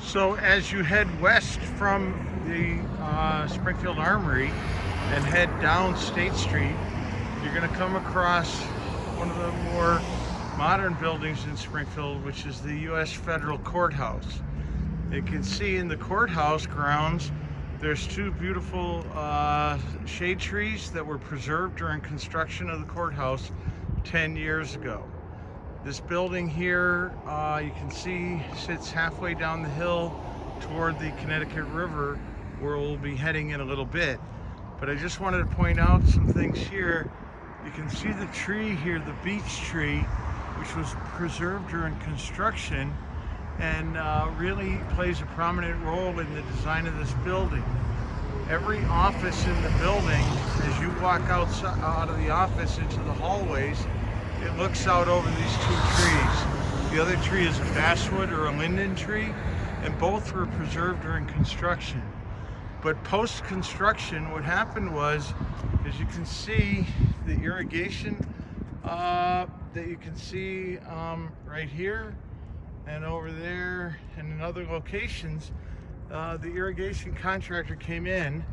So as you head west from the Springfield Armory and head down State Street, you're going to come across one of the more modern buildings in Springfield, which is the U.S. Federal Courthouse. You can see in the courthouse grounds there's two beautiful shade trees that were preserved during construction of the courthouse 10 years ago. This building here, you can see, sits halfway down the hill toward the Connecticut River, where we'll be heading in a little bit. But I just wanted to point out some things here. You can see the tree here, the beech tree, which was preserved during construction and really plays a prominent role in the design of this building. Every office in the building, as you walk out of the office into the hallways, it looks out over these two trees. The other tree is a basswood or a linden tree, and both were preserved during construction. But post-construction, what happened was, as you can see, the irrigation that you can see right here and over there and in other locations, the irrigation contractor came in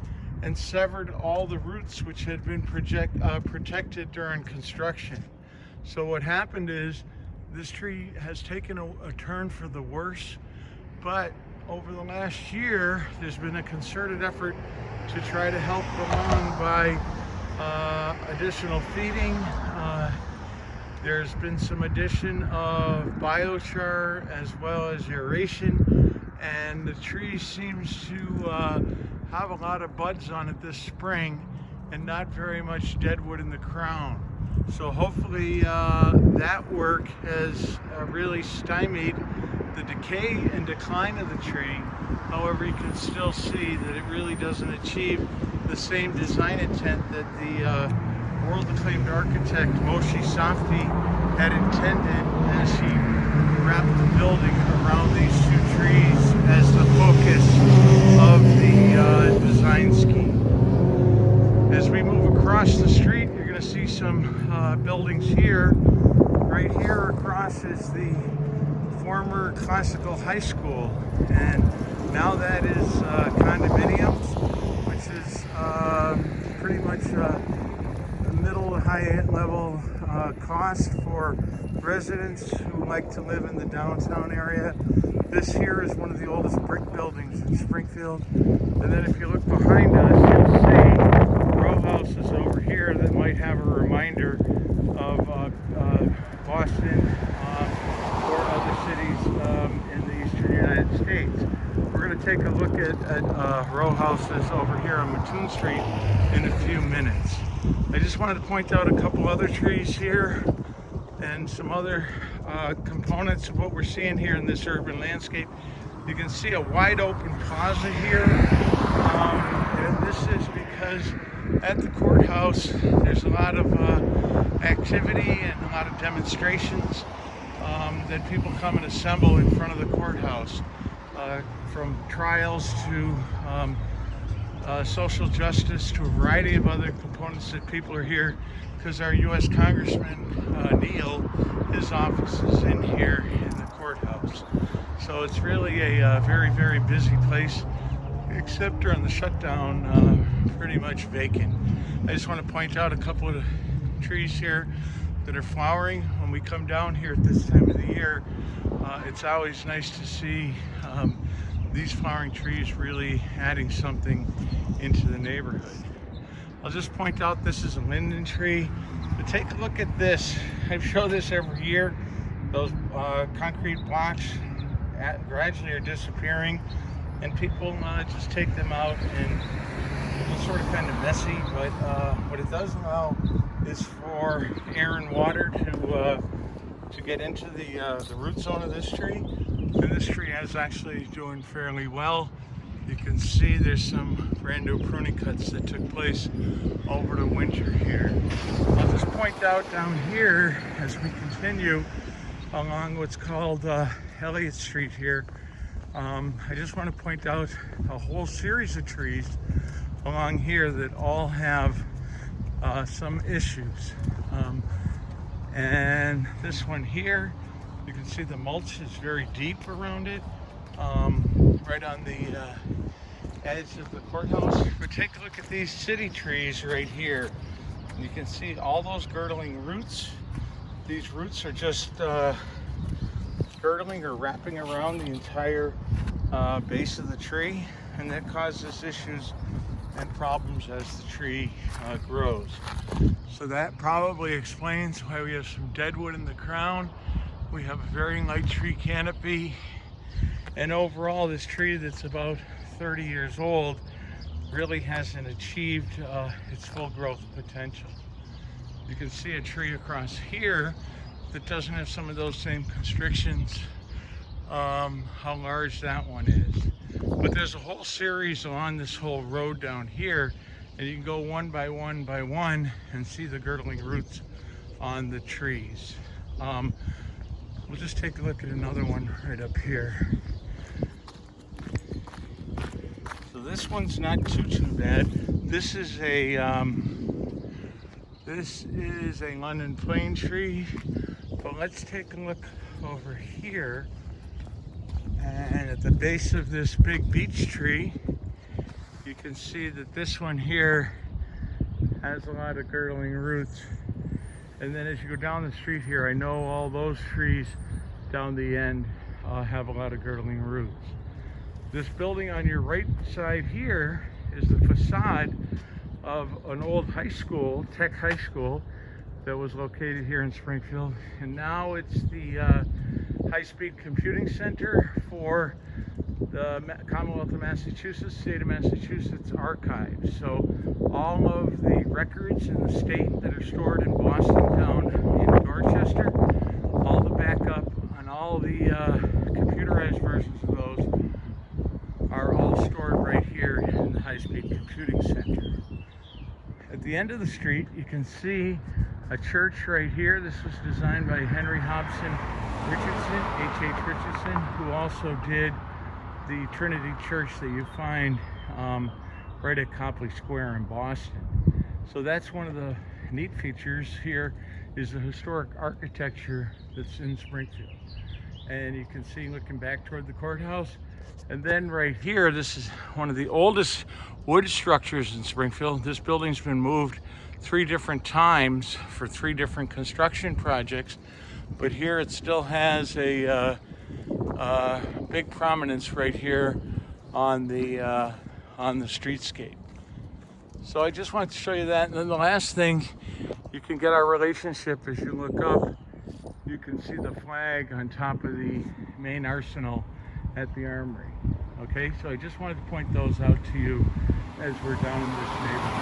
and severed all the roots which had been protected during construction. So what happened is this tree has taken a turn for the worse, but over the last year there's been a concerted effort to try to help along by additional feeding. There's been some addition of biochar as well as aeration, and the tree seems to have a lot of buds on it this spring and not very much dead wood in the crown. So hopefully that work has really stymied the decay and decline of the tree. However, you can still see that it really doesn't achieve the same design intent that the world-acclaimed architect Moshe Safdie had intended as he wrapped the building around these two trees as the focus of the design scheme. As we move across the street, you're going to see some buildings here. Right here across is the former classical high school, and now that is condominiums, which is pretty much middle to high level cost for residents who like to live in the downtown area. This here is one of the oldest brick buildings in Springfield, and then if you look behind us, you'll see row houses over here that might have a reminder of Boston or other cities in the eastern United States. We're going to take a look at row houses over here on Mattoon Street in a few minutes. I just wanted to point out a couple other trees here and some other components of what we're seeing here in this urban landscape. You can see a wide open plaza here, and this is because at the courthouse there's a lot of activity and a lot of demonstrations that people come and assemble in front of the courthouse, from trials to social justice to a variety of other components that people are here because our U.S. Congressman Neil, his office is in here in the courthouse. So it's really a very, very busy place, except during the shutdown, pretty much vacant. I just want to point out a couple of trees here that are flowering. When we come down here at this time of the year, it's always nice to see these flowering trees really adding something into the neighborhood. I'll just point out this is a linden tree, but take a look at this. I show this every year. Those concrete blocks gradually are disappearing, and people just take them out, and it's sort of kind of messy, but what it does allow is for air and water to get into the root zone of this tree. And this tree is actually doing fairly well. You can see there's some brand new pruning cuts that took place over the winter here. I'll just point out down here as we continue along what's called Elliott Street here. I just want to point out a whole series of trees along here that all have some issues. And this one here, you can see the mulch is very deep around it. right on the edge of the courthouse. But take a look at these city trees right here. You can see all those girdling roots. These roots are just girdling or wrapping around the entire base of the tree, and that causes issues and problems as the tree grows. So that probably explains why we have some dead wood in the crown. We have a very light tree canopy, and overall this tree that's about 30 years old really hasn't achieved its full growth potential. You can see a tree across here that doesn't have some of those same constrictions, how large that one is. But there's a whole series on this whole road down here, and you can go one by one by one and see the girdling roots on the trees. We'll just take a look at another one right up here. So this one's not too bad. This is a London plane tree, but let's take a look over here. And at the base of this big beech tree, you can see that this one here has a lot of girdling roots. And then as you go down the street here, I know all those trees down the end have a lot of girdling roots. This building on your right side here is the facade of an old high school, Tech High School, that was located here in Springfield. And now it's the high-speed computing center for the Commonwealth of Massachusetts, State of Massachusetts Archives. So all of the records in the state that are stored in Boston down in Dorchester, all the backup and all the computerized versions of those are all stored right here in the high-speed computing center. At the end of the street, you can see a church right here. This was designed by Henry Hobson Richardson, H.H. Richardson, who also did the Trinity Church that you find right at Copley Square in Boston. So that's one of the neat features here, is the historic architecture that's in Springfield. And you can see looking back toward the courthouse. And then right here, this is one of the oldest wood structures in Springfield. This building's been moved 3 different times for 3 different construction projects, but here it still has a big prominence right here on the streetscape. So I just wanted to show you that. And then the last thing, you can get our relationship as you look up. You can see the flag on top of the main arsenal at the Armory. Okay, so I just wanted to point those out to you as we're down in this neighborhood.